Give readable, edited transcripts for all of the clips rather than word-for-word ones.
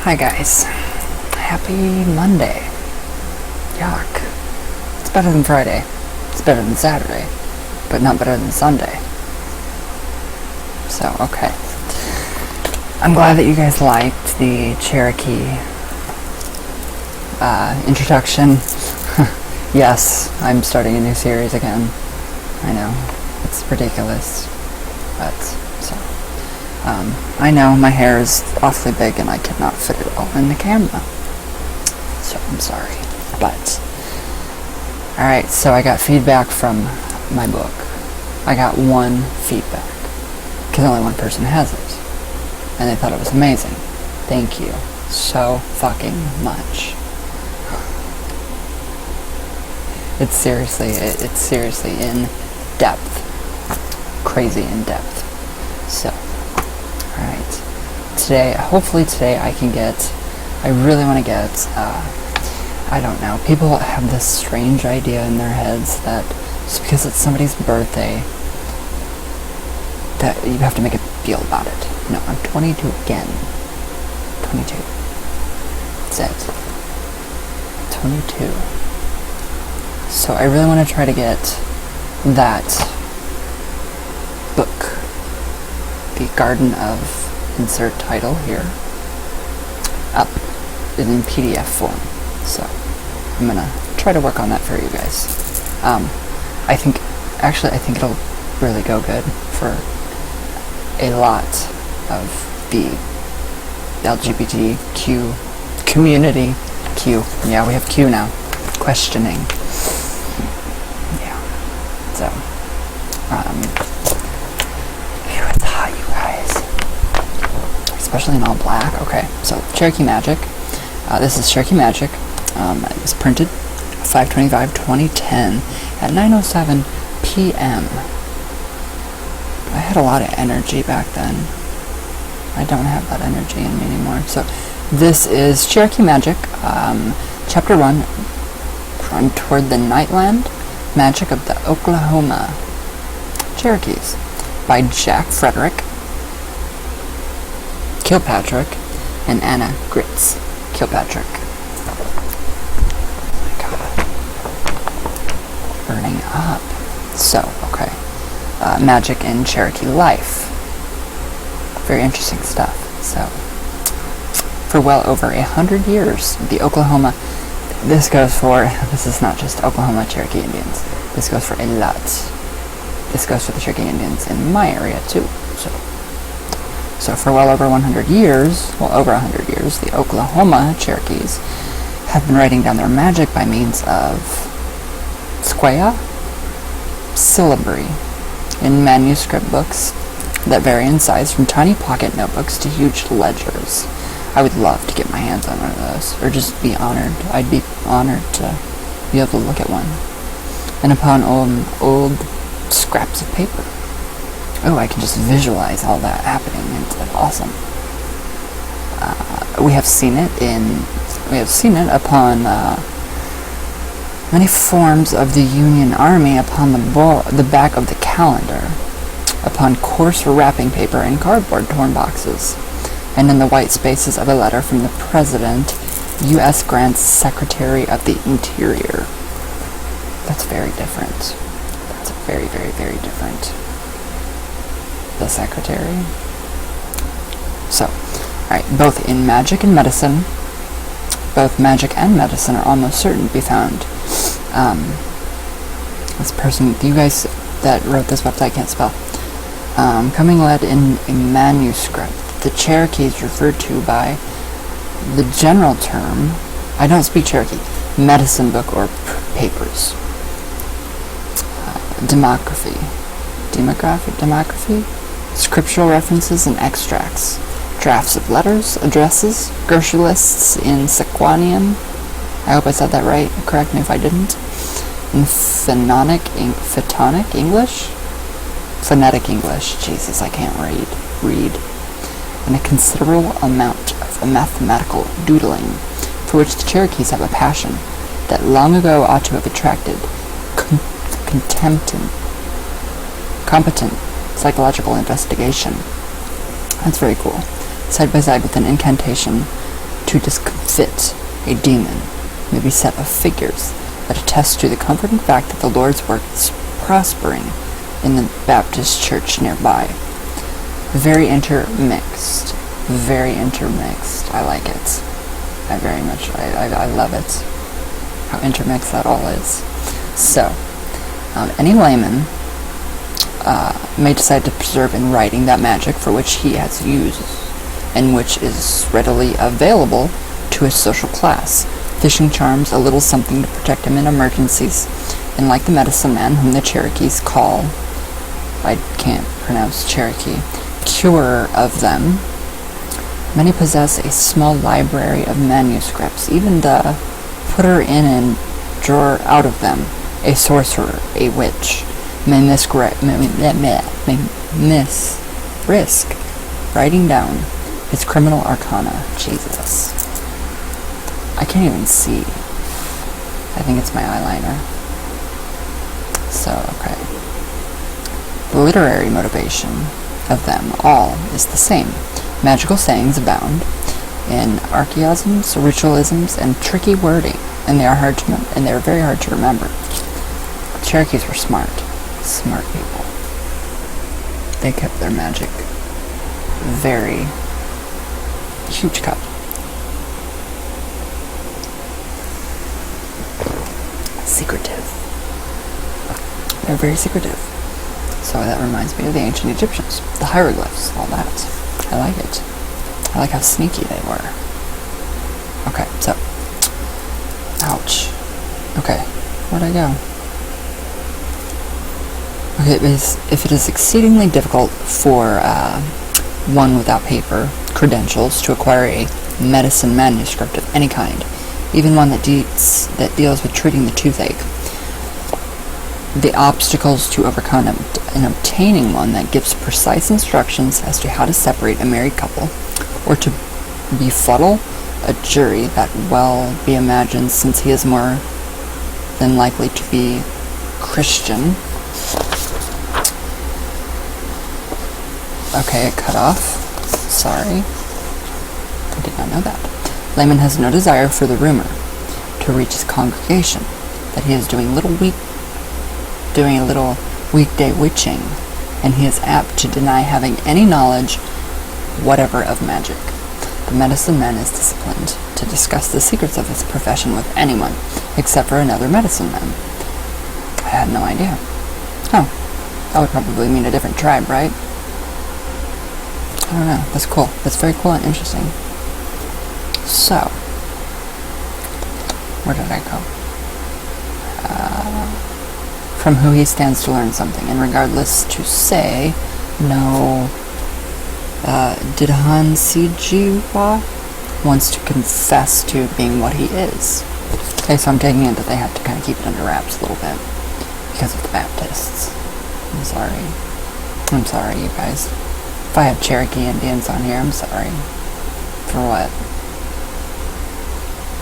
Hi guys. Happy Monday. Yuck. It's better than Friday. It's better than Saturday. But not better than Sunday. So, okay. I'm glad that you guys liked the Cherokee introduction. Yes, I'm starting a new series again. I know. It's ridiculous. But, so... I know my hair is awfully big and I cannot fit it all in the camera. So I'm sorry. But, alright, so I got feedback from my book. I got one feedback. Because only one person has it. And they thought it was amazing. Thank you so fucking much. It's seriously in depth. Crazy in depth. So, alright. Hopefully today I really want to get, I don't know, people have this strange idea in their heads that just because it's somebody's birthday, that you have to make a deal about it. No, I'm 22 again. 22. That's it. 22. So I really want to try to get that book, The Garden of insert title here, up in PDF form. So I'm gonna try to work on that for you guys. I think it'll really go good for a lot of the LGBTQ community. Q. Yeah, we have Q now. Questioning. Yeah. So, it's hot, you guys. Especially in all black. Okay, so Cherokee Magick. This is Cherokee Magick. It was printed 5/25/2010 at 9:07 p.m. I had a lot of energy back then. I don't have that energy in me anymore. So this is Cherokee Magick, Chapter 1, Run Toward the Nightland, Magic of the Oklahoma Cherokees, by Jack Frederick Kilpatrick and Anna Gritz Kilpatrick. Oh my god. Burning up. So, okay. Magic in Cherokee life. Very interesting stuff. So, for well over 100 years, the Oklahoma, this is not just Oklahoma Cherokee Indians. This goes for a lot. This goes for the Cherokee Indians in my area too. So for well over 100 years, the Oklahoma Cherokees have been writing down their magic by means of squaya syllabary in manuscript books that vary in size from tiny pocket notebooks to huge ledgers. I would love to get my hands on one of those, or just be honored. I'd be honored to be able to look at one. And upon old scraps of paper. Oh, I can just visualize all that happening. It's awesome. We have seen it upon many forms of the Union Army, upon the back of the calendar, upon coarse wrapping paper and cardboard torn boxes, and in the white spaces of a letter from the President, U.S. Grant's Secretary of the Interior. That's very different. That's very, very, very different. The Secretary. So, alright, both in magic and medicine, both magic and medicine are almost certain to be found. This person, you guys that wrote this website can't spell. Coming led in a manuscript. The Cherokee is referred to by the general term, I don't speak Cherokee, medicine book or papers. Demography, scriptural references and extracts, drafts of letters, addresses, grocery lists in Sequanian, I hope I said that right, correct me if I didn't, in phonetic English, Jesus, I can't read, and a considerable amount of mathematical doodling, for which the Cherokees have a passion that long ago ought to have attracted competent psychological investigation. That's very cool. Side by side with an incantation To discomfit a demon may be set of figures that attest to the comforting fact that the Lord's work is prospering in the Baptist church nearby. Very intermixed. Very intermixed. I like it. I love it. How intermixed that all is. So, any layman may decide to preserve in writing that magic for which he has used, and which is readily available to his social class. Fishing charms, a little something to protect him in emergencies, and like the medicine man whom the Cherokees call, I can't pronounce Cherokee, curer of them. Many possess a small library of manuscripts, even the putter in and drawer out of them. A sorcerer, a witch, may risk writing down his criminal arcana. Jesus. I can't even see. I think it's my eyeliner. So, okay. The literary motivation of them all is the same. Magical sayings abound in archaisms, ritualisms, and tricky wording, and they are very hard to remember. The Cherokees were smart people. They kept their magic very huge cut. Secretive. They're very secretive. So that reminds me of the ancient Egyptians. The hieroglyphs, all that. I like it. I like how sneaky they were. Okay, so. Ouch. Okay, where'd I go? Okay, if it is exceedingly difficult for one without paper credentials to acquire a medicine manuscript of any kind, even one that deals with treating the toothache, the obstacles to overcome in obtaining one that gives precise instructions as to how to separate a married couple, or to befuddle a jury that well be imagined, since he is more than likely to be Christian. Okay, it cut off. Sorry. I did not know that. Layman has no desire for the rumor to reach his congregation that he is doing a little weekday witching, and he is apt to deny having any knowledge whatever of magic. The medicine man is disciplined to discuss the secrets of his profession with anyone except for another medicine man. I had no idea. Oh, that would probably mean a different tribe, right? I don't know. That's cool. That's very cool and interesting. So, where did I go? From who he stands to learn something, and regardless to say, no, did Han Sijiwa wants to confess to being what he is. Okay, so I'm taking it that they have to kind of keep it under wraps a little bit because of the Baptists. I'm sorry, you guys. If I have Cherokee Indians on here, I'm sorry. For what?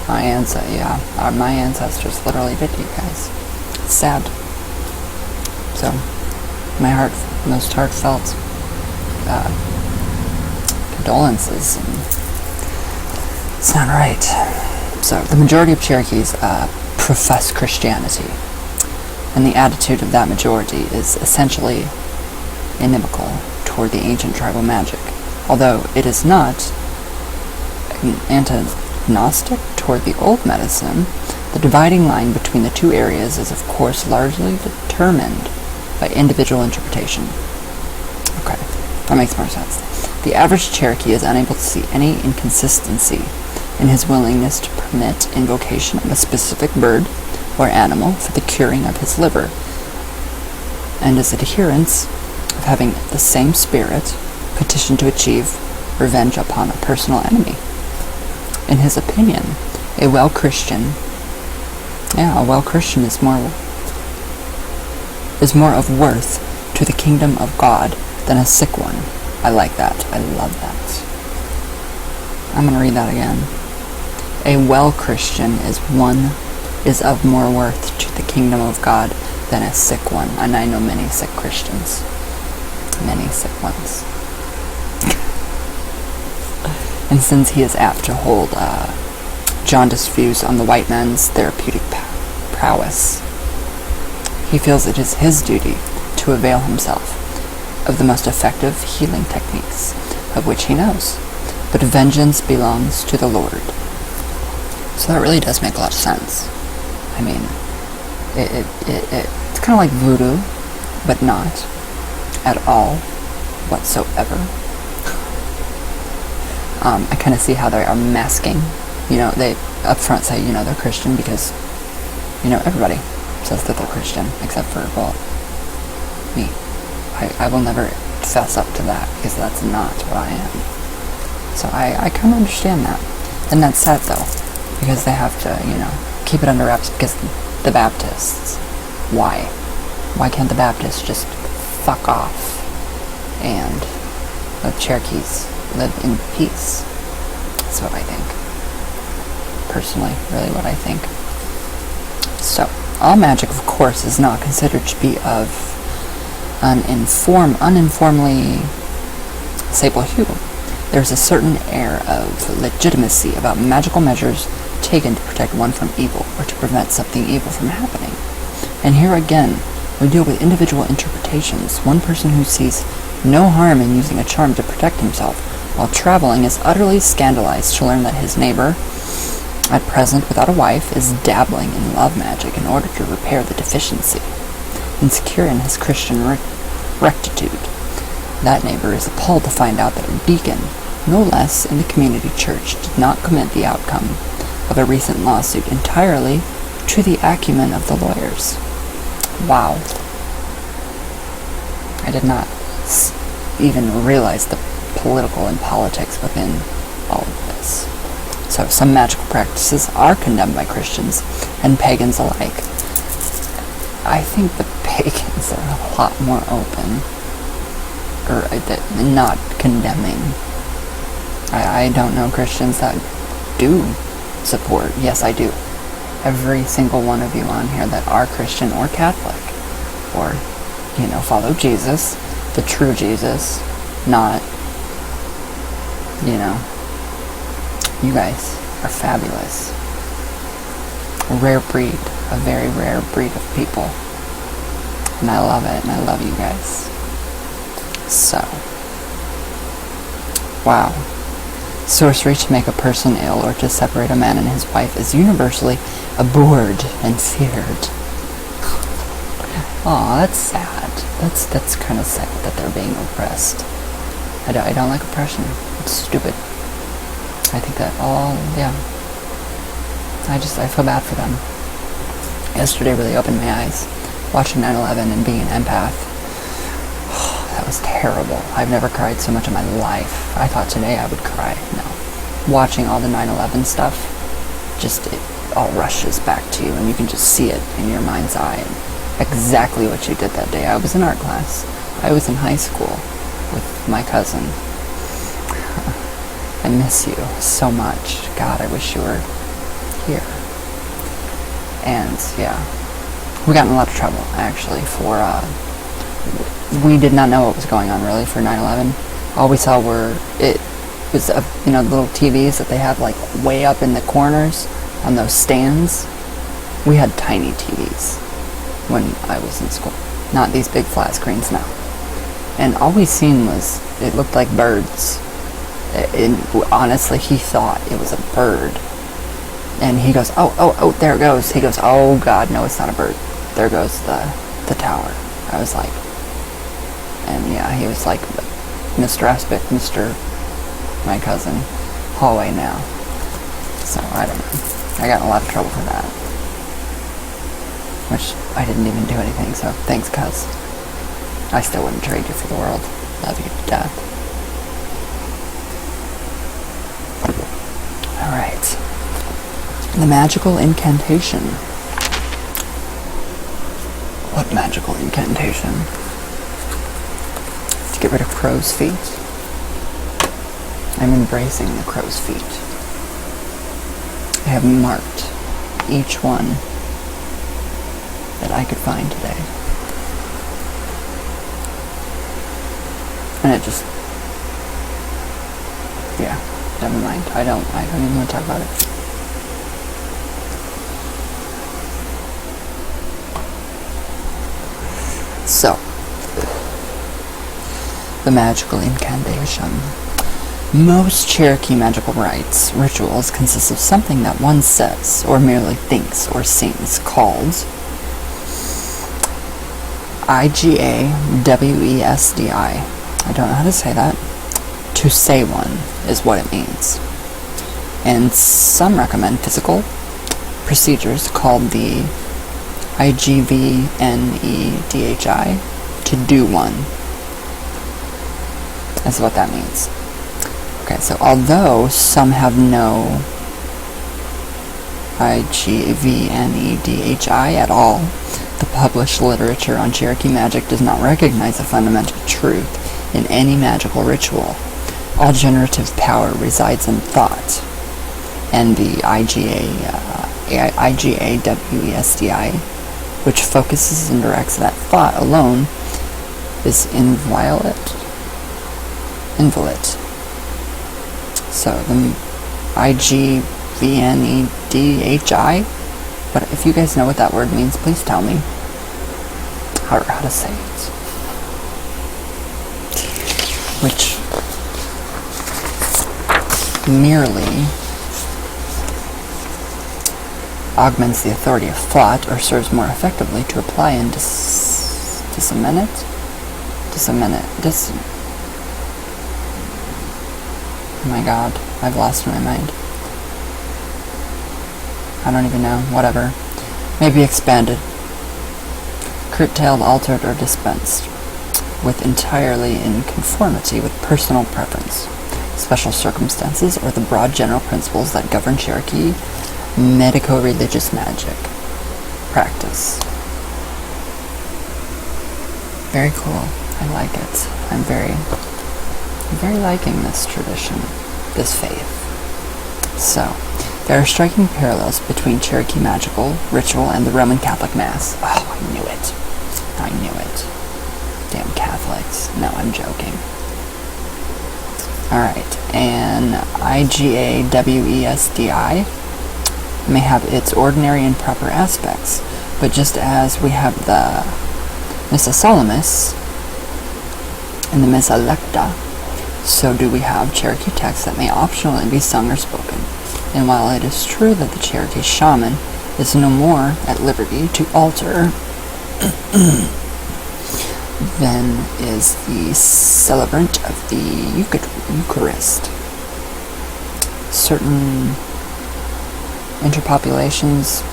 My ancestors literally did, you guys. It's sad. So, my most heartfelt condolences. It's not right. So, the majority of Cherokees profess Christianity, and the attitude of that majority is essentially inimical toward the ancient tribal magic, although it is not antagonistic toward the old medicine. The dividing line between the two areas is, of course, largely determined by individual interpretation. Okay, that makes more sense. The average Cherokee is unable to see any inconsistency in his willingness to permit invocation of a specific bird or animal for the curing of his liver, and his adherents of having the same spirit petition to achieve revenge upon a personal enemy. In his opinion, a well Christian is more of worth to the kingdom of God than a sick one. I like that. I love that. I'm going to read that again. A well Christian is of more worth to the kingdom of God than a sick one. And I know many sick Christians. Many sick ones. and since he is apt to hold jaundiced views on the white man's therapeutic prowess, he feels it is his duty to avail himself of the most effective healing techniques of which he knows. But vengeance belongs to the Lord. So that really does make a lot of sense. I mean, it's kind of like voodoo, but not at all whatsoever. I kind of see how they are masking. They up front say, they're Christian because, everybody says that they're Christian, except for, me. I will never fess up to that because that's not what I am. So I kind of understand that. And that's sad, though, because they have to, keep it under wraps because the Baptists. Why? Why can't the Baptists just fuck off and let Cherokees live in peace? That's what I think. Personally, really what I think. So, all magic, of course, is not considered to be of uniformly sable hue. There's a certain air of legitimacy about magical measures taken to protect one from evil or to prevent something evil from happening. And here again, we deal with individual interpretations. One person who sees no harm in using a charm to protect himself while traveling is utterly scandalized to learn that his neighbor, at present without a wife, is dabbling in love magic in order to repair the deficiency. Insecure in his Christian rectitude, that neighbor is appalled to find out that a deacon, no less in the community church, did not commit the outcome of a recent lawsuit entirely to the acumen of the lawyers. Wow. I did not even realize the political and politics within all of this. So some magical practices are condemned by Christians and pagans alike. I think the pagans are a lot more open, or not condemning. I don't know Christians that do support. Yes, I do. Every single one of you on here that are Christian or Catholic, or, follow Jesus, the true Jesus, not, you guys are fabulous. A rare breed, a very rare breed of people. And I love it, and I love you guys. So, wow. Sorcery to make a person ill or to separate a man and his wife is universally abhorred and feared. Aw, that's sad. That's kind of sad that they're being oppressed. I don't like oppression. It's stupid. I think that I feel bad for them. Yesterday really opened my eyes. Watching 9/11 and being an empath. That was terrible. I've never cried so much in my life. I thought today I would cry. No. Watching all the 9/11 stuff, it all rushes back to you, and you can just see it in your mind's eye. And exactly what you did that day. I was in art class. I was in high school with my cousin. I miss you so much. God, I wish you were here. And, yeah. We got in a lot of trouble, actually, for, we did not know what was going on, really, for 9/11. All we saw was little TVs that they have, way up in the corners on those stands. We had tiny TVs when I was in school. Not these big flat screens now. And all we seen was, it looked like birds. Honestly, he thought it was a bird. And he goes, oh, there it goes. He goes, oh God, no, it's not a bird. There goes the tower. I was like, and yeah, he was like, Mr. Aspic, my cousin, hallway now. So, I don't know. I got in a lot of trouble for that. Which, I didn't even do anything, so thanks, cuz. I still wouldn't trade you for the world. Love you to death. Alright. The magical incantation. What magical incantation? To get rid of crow's feet? I'm embracing the crow's feet. I have marked each one that I could find today. And it just, yeah. Never mind. I don't even want to talk about it. So, the magical incantation. Most Cherokee magical rites, rituals, consist of something that one says, or merely thinks or sings, called IGAWESDI. I don't know how to say that. To say one is what it means. And some recommend physical procedures called the IGVNEDHI, to do one. That's what that means. Okay, so although some have no IGVNEDHI at all, the published literature on Cherokee Magick does not recognize a fundamental truth in any magical ritual. All generative power resides in thought, and the IGAWESDI, which focuses and directs that thought alone, is inviolate. So the IGVNEDHI, but if you guys know what that word means, please tell me how to say it. Which merely augments the authority of thought, or serves more effectively to apply and disseminate. Oh my god, I've lost my mind. I don't even know. Whatever. May be expanded, curtailed, altered, or dispensed with entirely in conformity with personal preference, special circumstances, or the broad general principles that govern Cherokee medico-religious magic practice. Very cool. I like it. I'm very liking this tradition, this faith. So, there are striking parallels between Cherokee magical ritual and the Roman Catholic Mass. Oh, I knew it. Damn Catholics. No, I'm joking. Alright, and IGAWESDI may have its ordinary and proper aspects, but just as we have the Missa Solemnis and the Missa Lecta, so do we have Cherokee texts that may optionally be sung or spoken. And while it is true that the Cherokee shaman is no more at liberty to alter than is the celebrant of the Eucharist, certain interpopulations,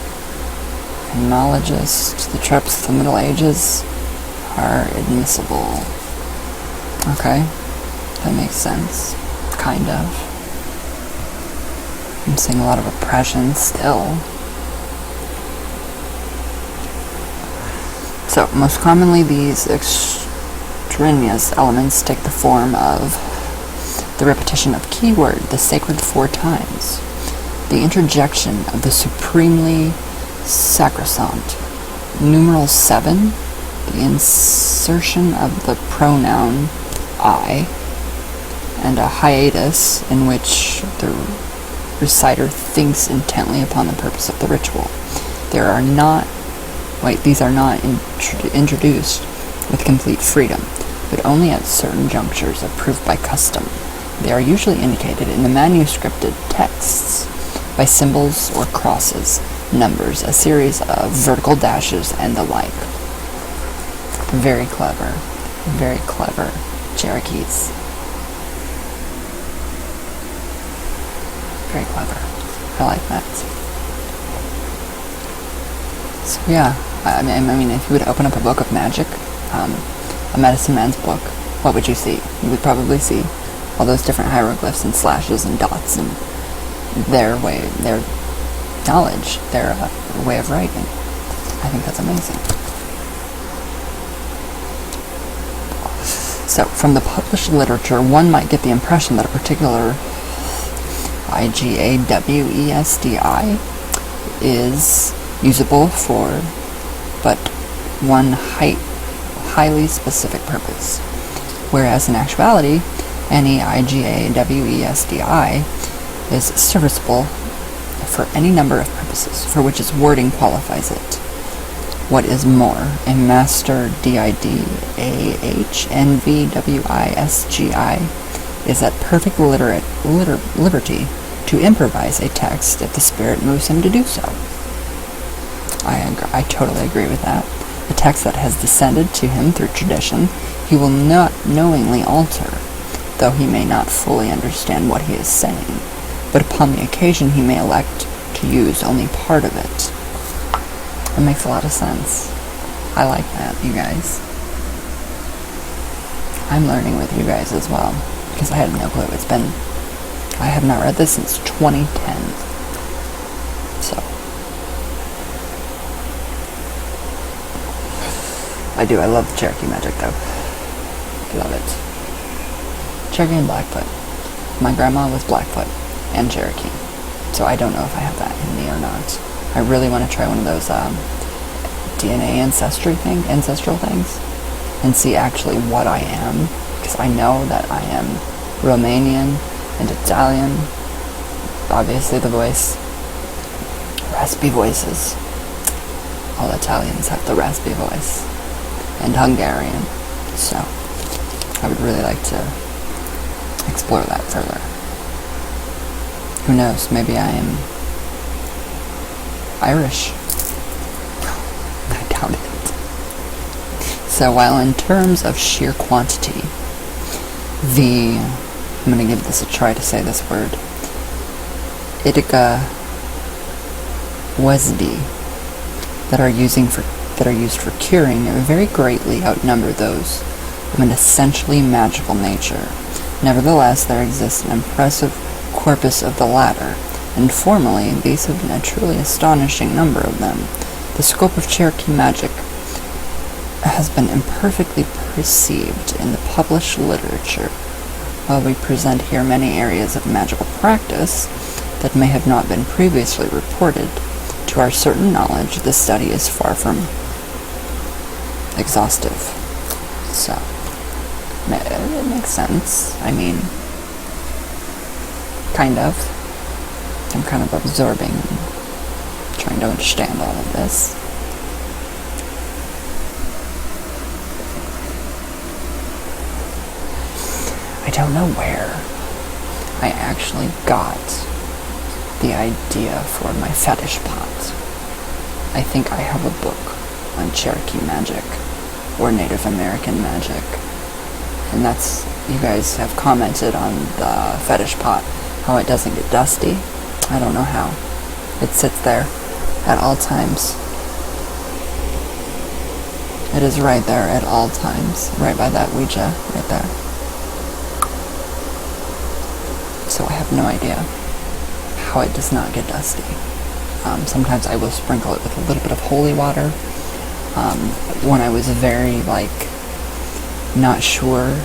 acknowledges the tropes of the Middle Ages are admissible. Okay, that makes sense, kind of. I'm seeing a lot of oppression still. So, most commonly these extraneous elements take the form of the repetition of keyword, the sacred 4 times, the interjection of the supremely sacrosanct numeral 7, the insertion of the pronoun I, and a hiatus in which the reciter thinks intently upon the purpose of the ritual. These are not introduced with complete freedom, but only at certain junctures approved by custom. They are usually indicated in the manuscripted texts by symbols or crosses, numbers, a series of vertical dashes, and the like. Very clever Cherokees. Very clever. I like that. So yeah, I mean, if you would open up a book of magic, a medicine man's book, what would you see? You would probably see all those different hieroglyphs and slashes and dots and their knowledge, their way of writing. I think that's amazing. So, from the published literature, one might get the impression that a particular IGAWESDI is usable for but one highly specific purpose, whereas in actuality, NEIGAWESDI, is serviceable for any number of purposes for which its wording qualifies it. What is more, a master DIDAHNVWISGI is at perfect liberty to improvise a text if the spirit moves him to do so. I totally agree with that. A text that has descended to him through tradition, he will not knowingly alter, though he may not fully understand what he is saying, but upon the occasion he may elect to use only part of it. That makes a lot of sense. I like that, you guys. I'm learning with you guys as well, because I had no clue. I have not read this since 2010. So. I love Cherokee Magick though. I love it. Cherokee and Blackfoot. My grandma was Blackfoot and Cherokee. So I don't know if I have that in me or not. I really want to try one of those DNA ancestral things and see actually what I am, because I know that I am Romanian and Italian. Obviously the voice, raspy voices. All Italians have the raspy voice, and Hungarian. So I would really like to explore that further. Who knows, maybe I am Irish. I doubt it. So while in terms of sheer quantity, I'm going to give this a try to say this word, Idica Wesdi, that are used for curing very greatly outnumber those of an essentially magical nature. Nevertheless, there exists an impressive corpus of the latter, and formerly these have been a truly astonishing number of them. The scope of Cherokee Magick has been imperfectly perceived in the published literature, while we present here many areas of magical practice that may have not been previously reported. To our certain knowledge, this study is far from exhaustive. So, it makes sense. I mean, kind of. I'm kind of absorbing and trying to understand all of this. I don't know where I actually got the idea for my fetish pot. I think I have a book on Cherokee Magick or Native American magic, and that's, you guys have commented on the fetish pot, how it doesn't get dusty. I don't know how. It sits there at all times. It is right there at all times, right by that Ouija, right there. So I have no idea how it does not get dusty. Sometimes I will sprinkle it with a little bit of holy water. When I was very, not sure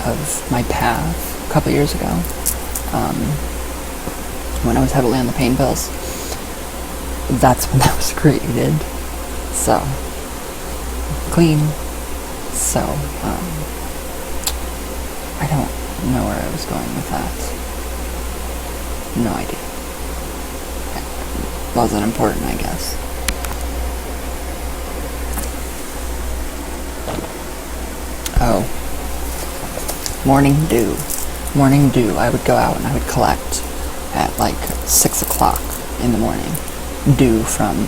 of my path a couple years ago, when I was heavily on the pain pills, that's when that was created. So, clean. So, I don't know where I was going with that. No idea. Wasn't important, I guess. Oh. Morning dew. Morning dew. I would go out and I would collect at 6 o'clock in the morning. Dew from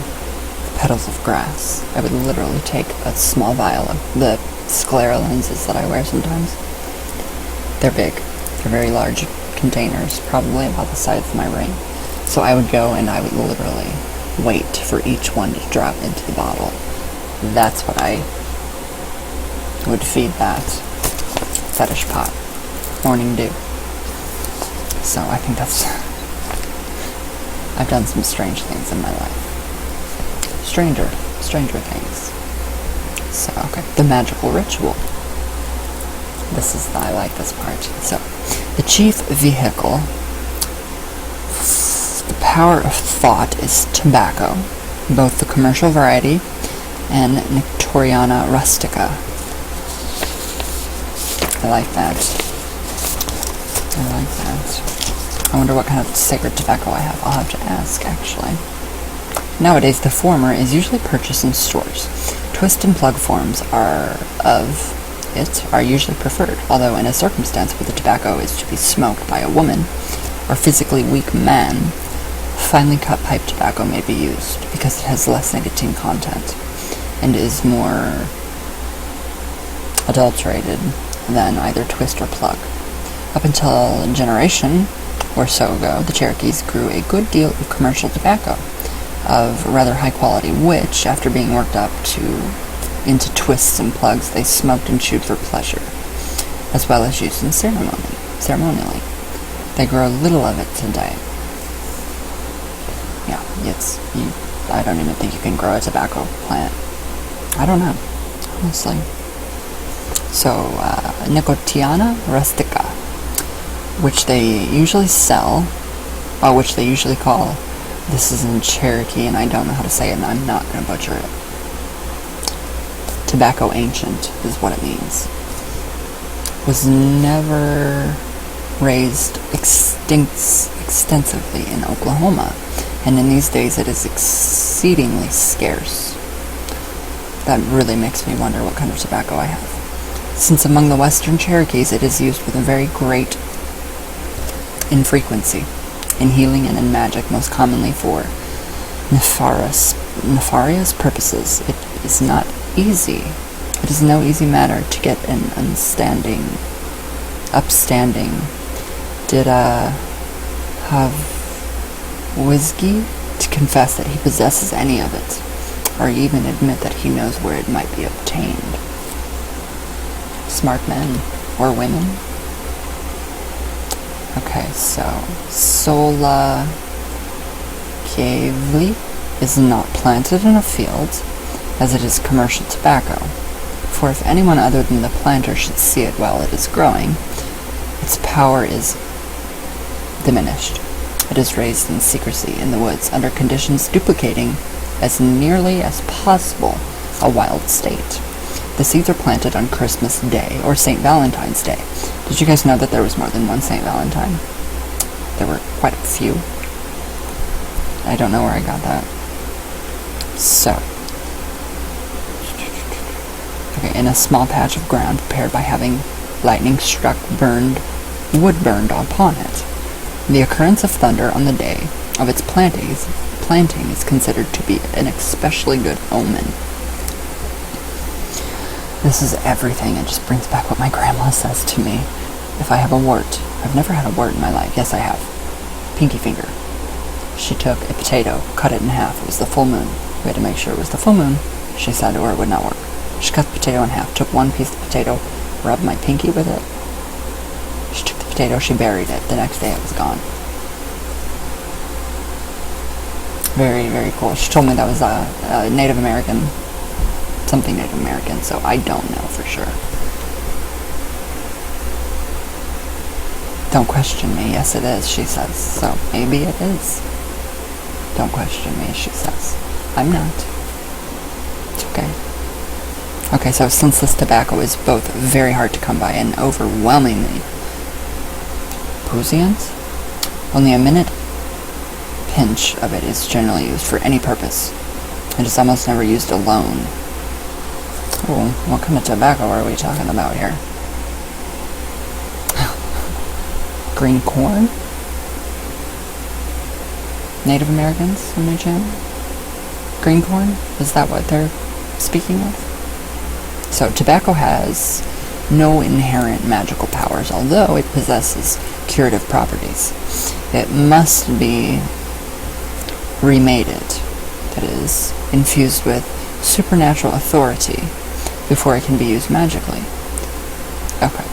petals of grass. I would literally take a small vial of the sclera lenses that I wear sometimes. They're big. They're very large containers, probably about the size of my ring. So I would go and I would literally wait for each one to drop into the bottle. That's what I would feed that fetish pot. Morning dew. So I think I've done some strange things in my life. Stranger things. So, okay. The magical ritual. I like this part. So, the chief vehicle, the power of thought, is tobacco, both the commercial variety and Nectoriana rustica. I like that. I like that. I wonder what kind of sacred tobacco I have. I'll have to ask, actually. Nowadays, the former is usually purchased in stores. Twist and plug forms are usually preferred, although in a circumstance where the tobacco is to be smoked by a woman or physically weak man, finely cut pipe tobacco may be used because it has less nicotine content and is more adulterated than either twist or plug. Up until a generation or so ago, the Cherokees grew a good deal of commercial tobacco of rather high quality, which, after being worked up into twists and plugs, they smoked and chewed for pleasure, as well as used in ceremonially. They grow little of it today. Yeah, I don't even think you can grow a tobacco plant. I don't know, honestly. So, Nicotiana rustica, which they usually call, this is in Cherokee, and I don't know how to say it, and I'm not going to butcher it. Tobacco ancient is what it means. Was never raised extensively in Oklahoma, and in these days it is exceedingly scarce. That really makes me wonder what kind of tobacco I have. Since among the western Cherokees it is used with a very great infrequency in healing and in magic, most commonly for nefarious purposes. It is no easy matter to get an upstanding, have whiskey to confess that he possesses any of it, or even admit that he knows where it might be obtained. Smart men or women. Okay, so Sola Cavely is not planted in a field, as it is commercial tobacco. For if anyone other than the planter should see it while it is growing, its power is diminished. It is raised in secrecy in the woods under conditions duplicating as nearly as possible a wild state. The seeds are planted on Christmas Day or St. Valentine's Day. Did you guys know that there was more than one St. Valentine? There were quite a few. I don't know where I got that. So, okay, in a small patch of ground prepared by having lightning struck wood burned upon it. The occurrence of thunder on the day of its planting is considered to be an especially good omen. This is everything. It just brings back what my grandma says to me. If I have a wart, I've never had a wart in my life. Yes, I have. Pinky finger. She took a potato, cut it in half. It was the full moon. We had to make sure it was the full moon, she said, or it would not work. She cut the potato in half, took one piece of the potato, rubbed my pinky with it. She took the potato, she buried it. The next day it was gone. Very, very cool. She told me that was a Native American, something Native American, so I don't know for sure. Don't question me. Yes, it is, she says. So maybe it is. Don't question me, she says. I'm not. It's okay. Okay, so since this tobacco is both very hard to come by and overwhelmingly puissant, only a minute pinch of it is generally used for any purpose. It is almost never used alone. Oh, what kind of tobacco are we talking about here? Green corn? Native Americans on my channel? Green corn? Is that what they're speaking of? So, tobacco has no inherent magical powers, although it possesses curative properties. It must be remated, that is, infused with supernatural authority before it can be used magically. Okay.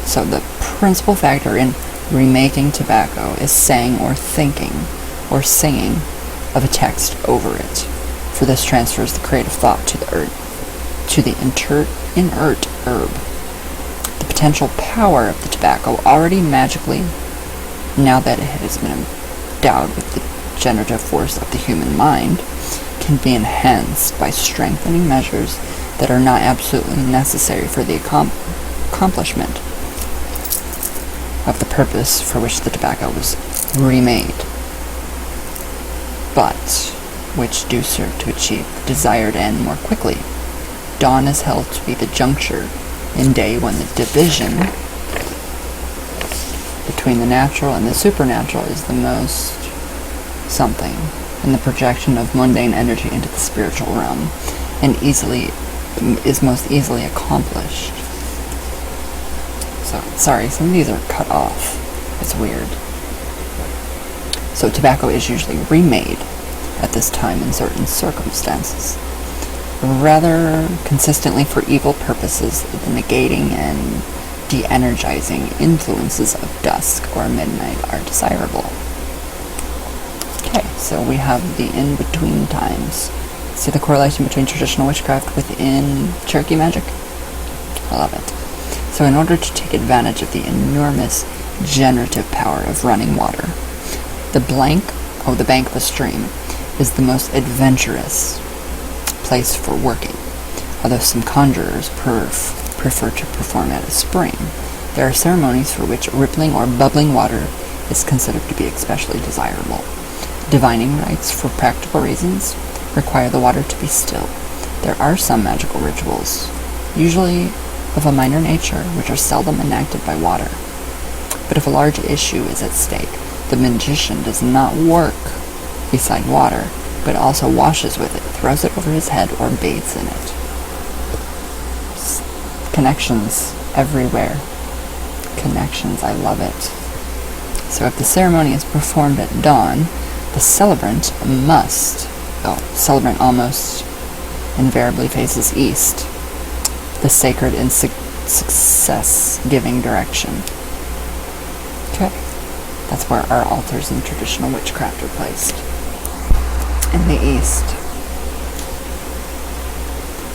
So the principal factor in remaking tobacco is saying or thinking or singing of a text over it. For this transfers the creative thought to the inert herb. The potential power of the tobacco already magically, now that it has been endowed with the generative force of the human mind, can be enhanced by strengthening measures that are not absolutely necessary for the accomplishment. of the purpose for which the tobacco was remade, but which do serve to achieve the desired end more quickly. Dawn is held to be the juncture in day when the division between the natural and the supernatural is the most something, and the projection of mundane energy into the spiritual realm and is most easily accomplished. So, sorry, some of these are cut off. It's weird. So tobacco is usually remade at this time in certain circumstances, rather consistently for evil purposes. The negating and de-energizing influences of dusk or midnight are desirable. Okay, so we have the in-between times. See the correlation between traditional witchcraft within Cherokee Magick? I love it. So in order to take advantage of the enormous generative power of running water, the bank of a stream is the most adventurous place for working, although some conjurers prefer to perform at a spring. There are ceremonies for which rippling or bubbling water is considered to be especially desirable. Divining rites, for practical reasons, require the water to be still. There are some magical rituals, usually of a minor nature, which are seldom enacted by water. But if a large issue is at stake, the magician does not work beside water, but also washes with it, throws it over his head, or bathes in it. Connections everywhere. Connections, I love it. So if the ceremony is performed at dawn, the celebrant almost invariably faces east, the sacred and success-giving direction. Okay, that's where our altars in traditional witchcraft are placed, in the east.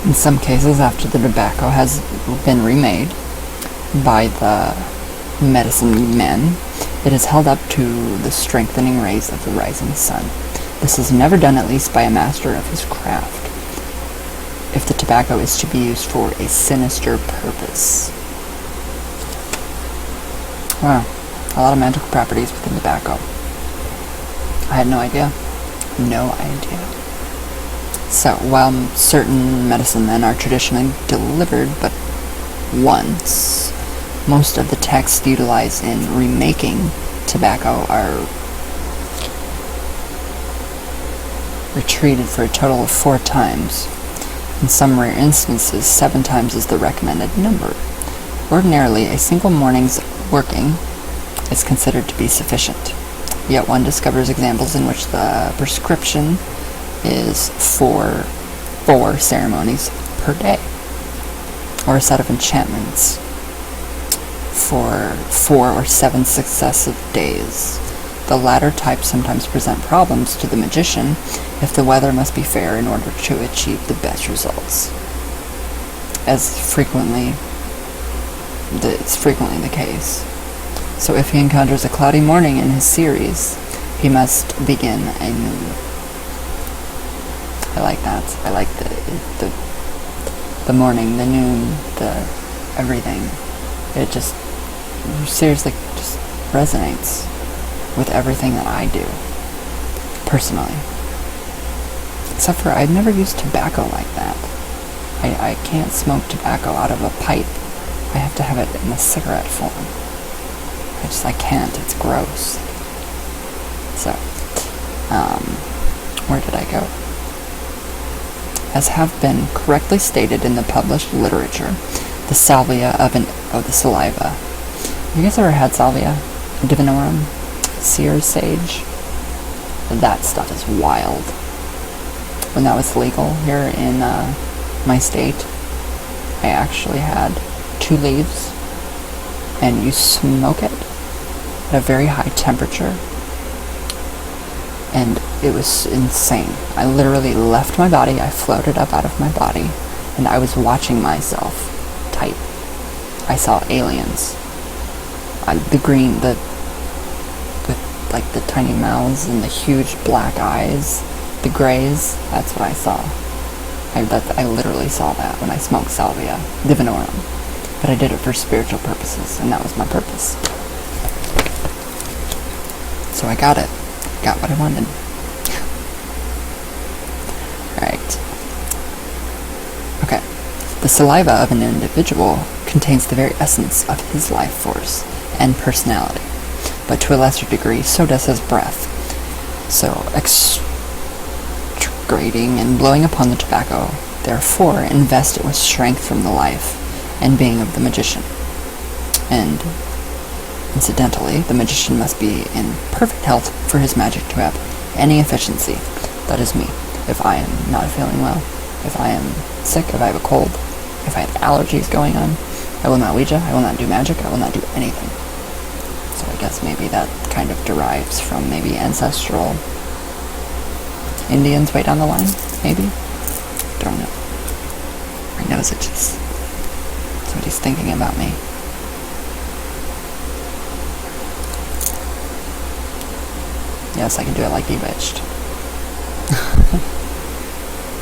In some cases, after the tobacco has been remade by the medicine men, it is held up to the strengthening rays of the rising sun. This is never done, at least by a master of his craft, if the tobacco is to be used for a sinister purpose. Wow, a lot of magical properties within tobacco. I had no idea. No idea. So, while certain medicine men are traditionally delivered but once, most of the texts utilized in remaking tobacco are retreated for a total of 4 times. In some rare instances, 7 times is the recommended number. Ordinarily, a single morning's working is considered to be sufficient. Yet one discovers examples in which the prescription is for 4 ceremonies per day, or a set of enchantments for 4 or 7 successive days. The latter type sometimes present problems to the magician if the weather must be fair in order to achieve the best results. It's frequently the case. So if he encounters a cloudy morning in his series, he must begin anew. I like that. I like the morning, the noon, the everything. It just seriously just resonates with everything that I do, personally. Except for I've never used tobacco like that. I can't smoke tobacco out of a pipe. I have to have it in a cigarette form. I can't. It's gross. So, where did I go? As have been correctly stated in the published literature, the salvia the saliva. You guys ever had salvia? Divinorum? Seer's sage? That stuff is wild. When that was legal here in my state, I actually had 2 leaves, and you smoke it at a very high temperature, and it was insane. I literally left my body, I floated up out of my body, and I was watching myself type. I saw aliens. The green, with like the tiny mouths and the huge black eyes, the grays, that's what I saw. I literally saw that when I smoked salvia, divinorum. But I did it for spiritual purposes, and that was my purpose. So I got it. Got what I wanted. Alright. Okay. The saliva of an individual contains the very essence of his life force and personality, but to a lesser degree, so does his breath. So, extracting and blowing upon the tobacco, therefore, invest it with strength from the life and being of the magician. And, incidentally, the magician must be in perfect health for his magic to have any efficiency. That is me. If I am not feeling well, if I am sick, if I have a cold, if I have allergies going on, I will not Ouija, I will not do magic, I will not do anything. So I guess maybe that kind of derives from maybe ancestral Indians way down the line, maybe? Don't know. My nose itches. That's what he's thinking about me. Yes, I can do it like Bewitched.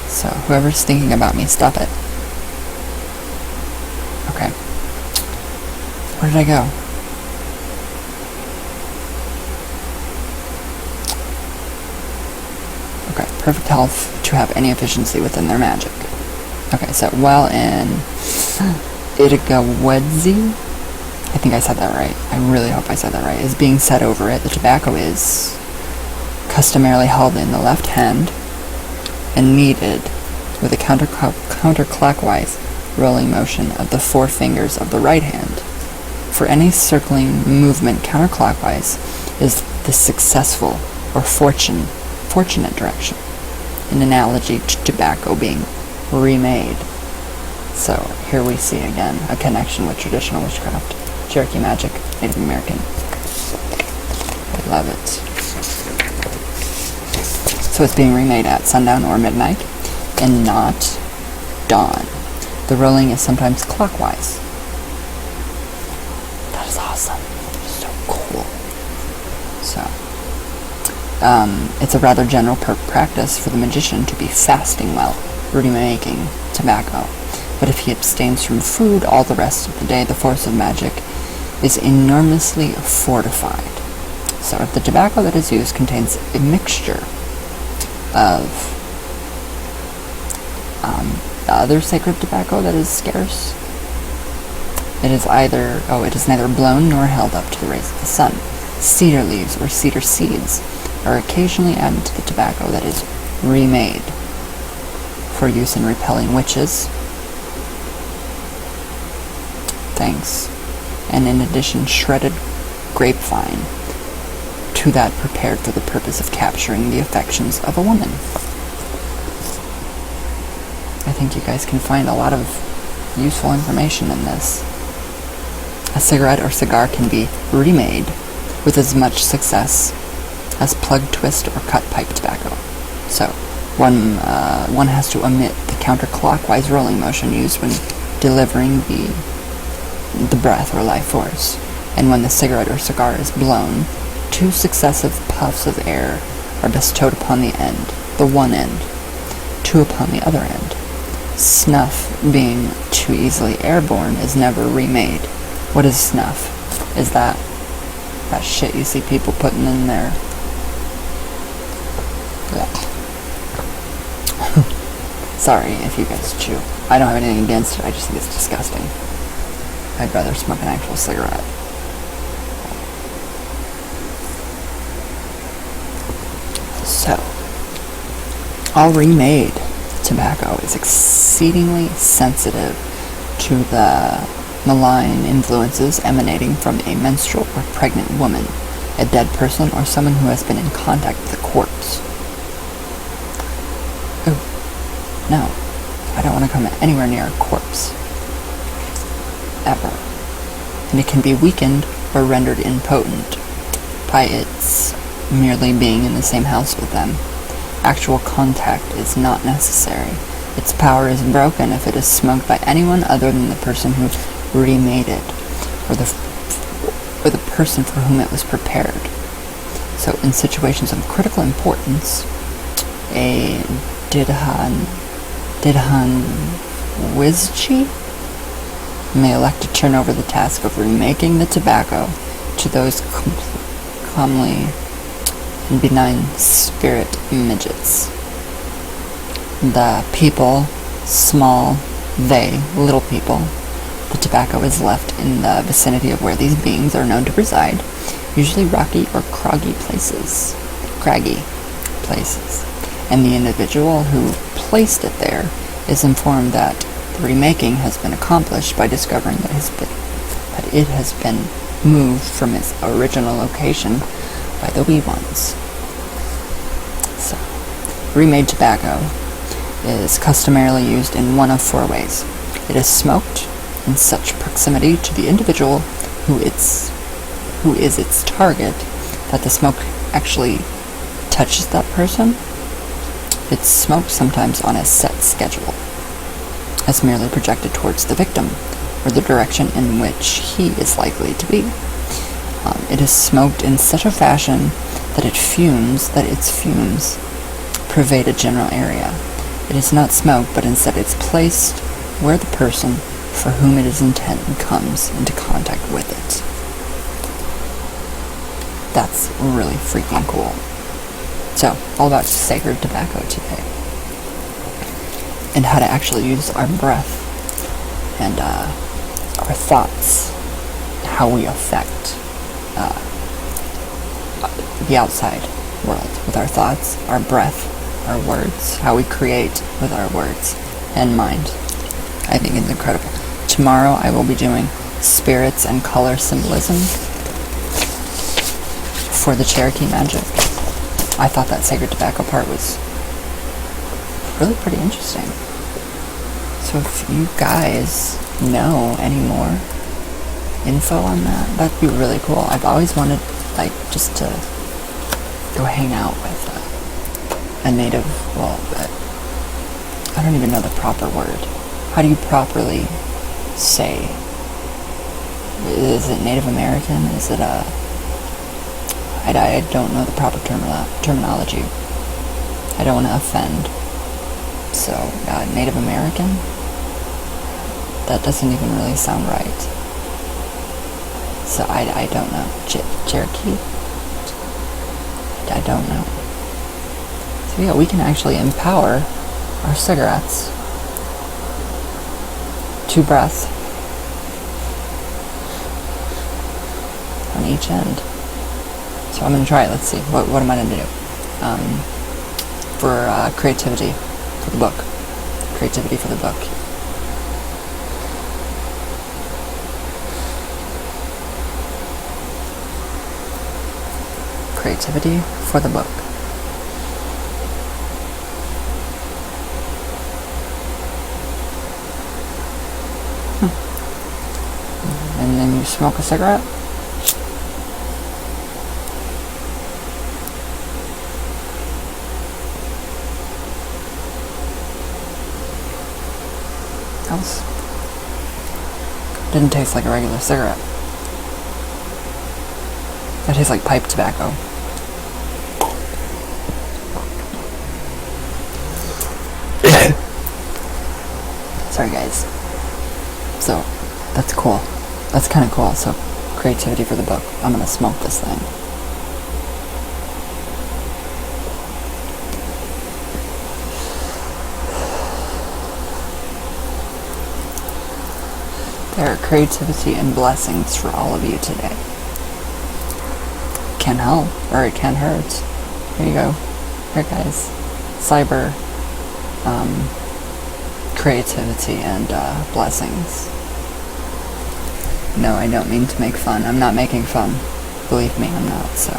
So, whoever's thinking about me, stop it. Okay. Where did I go? Okay, perfect health to have any efficiency within their magic. Okay, so while in Itagawedzi, I think I said that right. I really hope I said that right. Is being set over it. The tobacco is customarily held in the left hand and kneaded with a counterclockwise rolling motion of the four fingers of the right hand. For any circling movement counterclockwise is the successful or fortunate direction, in analogy to tobacco being remade. So here we see again a connection with traditional witchcraft, Cherokee Magick, Native American. I love it. So it's being remade at sundown or midnight, and not dawn. The rolling is sometimes clockwise. That is awesome. So cool. So, it's a rather general practice for the magician to be fasting while remaking tobacco. But if he abstains from food all the rest of the day, the force of magic is enormously fortified. So if the tobacco that is used contains a mixture of the other sacred tobacco that is scarce, it is neither blown nor held up to the rays of the sun. Cedar leaves or cedar seeds are occasionally added to the tobacco that is remade for use in repelling witches. Thanks. And in addition, shredded grapevine to that prepared for the purpose of capturing the affections of a woman. I think you guys can find a lot of useful information in this. A cigarette or cigar can be remade with as much success as plug, twist, or cut pipe tobacco. So, one has to omit the counterclockwise rolling motion used when delivering the breath or life force. And when the cigarette or cigar is blown, 2 successive puffs of air are bestowed upon the one end, 2 upon the other end. Snuff, being too easily airborne, is never remade. What is snuff? Is that shit you see people putting in there? Sorry if you guys chew. I don't have anything against it, I just think it's disgusting. I'd rather smoke an actual cigarette. So, all remade tobacco is exceedingly sensitive to the malign influences emanating from a menstrual or pregnant woman, a dead person, or someone who has been in contact with a corpse. Oh, no. I don't want to come anywhere near a corpse. Ever. And it can be weakened or rendered impotent by its merely being in the same house with them. Actual contact is not necessary. Its power is broken if it is smoked by anyone other than the person who remade it, or the person for whom it was prepared. So in situations of critical importance, a Didhanwizchi may elect to turn over the task of remaking the tobacco to those benign spirit midgets. The people, small, they, little people. The tobacco is left in the vicinity of where these beings are known to reside, usually rocky or craggy places. And the individual who placed it there is informed that the remaking has been accomplished by discovering that it has been moved from its original location by the wee ones. So, remade tobacco is customarily used in one of 4 ways. It is smoked in such proximity to the individual who is its target that the smoke actually touches that person. It's smoked sometimes on a set schedule, as merely projected towards the victim, or the direction in which he is likely to be. It is smoked in such a fashion that its fumes pervade a general area. It is not smoked, but instead it's placed where the person for whom it is intended comes into contact with it. That's really freaking cool. So, all about sacred tobacco today. And how to actually use our breath and our thoughts, how we affect the outside world with our thoughts, our breath, our words, how we create with our words and mind. I think it's incredible. Tomorrow I will be doing spirits and color symbolism for the Cherokee Magick. I thought that sacred tobacco part was really pretty interesting. So if you guys know any more info on that, that'd be really cool. I've always wanted, just to go hang out with a native, I don't even know the proper word. How do you properly say? Is it Native American? Is it I don't know the proper terminology. I don't want to offend. So, Native American? That doesn't even really sound right. So, I don't know. Cherokee? I don't know. So, yeah, we can actually empower our cigarettes. 2 breaths on each end. So I'm going to try it. Let's see. What am I going to do? For creativity for the book. Creativity for the book. Creativity for the book. And then you smoke a cigarette. Else. Didn't taste like a regular cigarette. That tastes like pipe tobacco. Sorry guys. So, that's cool. That's kind of cool. So, creativity for the book. I'm gonna smoke this thing. There are creativity and blessings for all of you today. It can't help, or it can't hurt. Here you go. Here guys. Cyber creativity and blessings. No, I don't mean to make fun. I'm not making fun. Believe me, I'm not, so.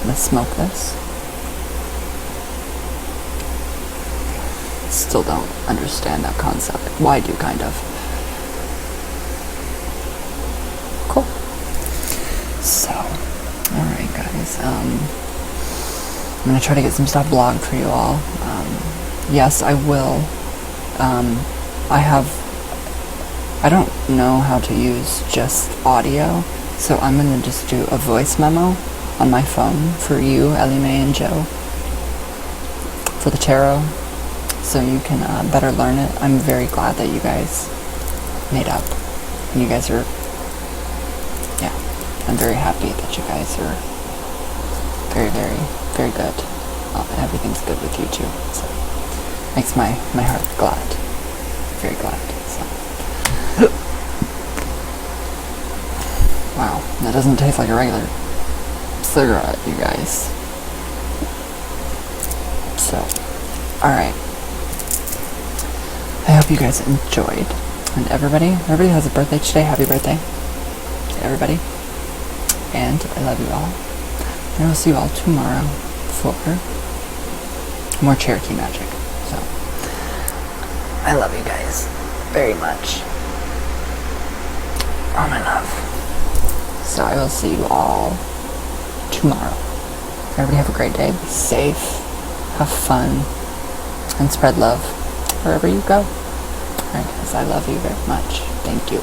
Let's smoke this. Still don't understand that concept. Well, I do, kind of. Cool. So, alright guys, I'm gonna try to get some stuff blogged for you all. Yes, I will. I don't know how to use just audio, so I'm gonna just do a voice memo on my phone for you, Ellie Mae and Joe, for the tarot, so you can better learn it. I'm very glad that you guys made up, and you guys are, yeah, I'm very happy that you guys are very, very, very good. Everything's good with you too. So makes my heart glad. Very glad. So. Wow, that doesn't taste like a regular cigarette, you guys. So, alright. I hope you guys enjoyed. And everybody has a birthday today. Happy birthday to everybody. And I love you all. And I will see you all tomorrow for more Cherokee Magic. So, I love you guys very much. Oh, my love. So I will see you all tomorrow. Everybody have a great day. Be safe. Have fun. And spread love wherever you go. Alright guys, I love you very much. Thank you.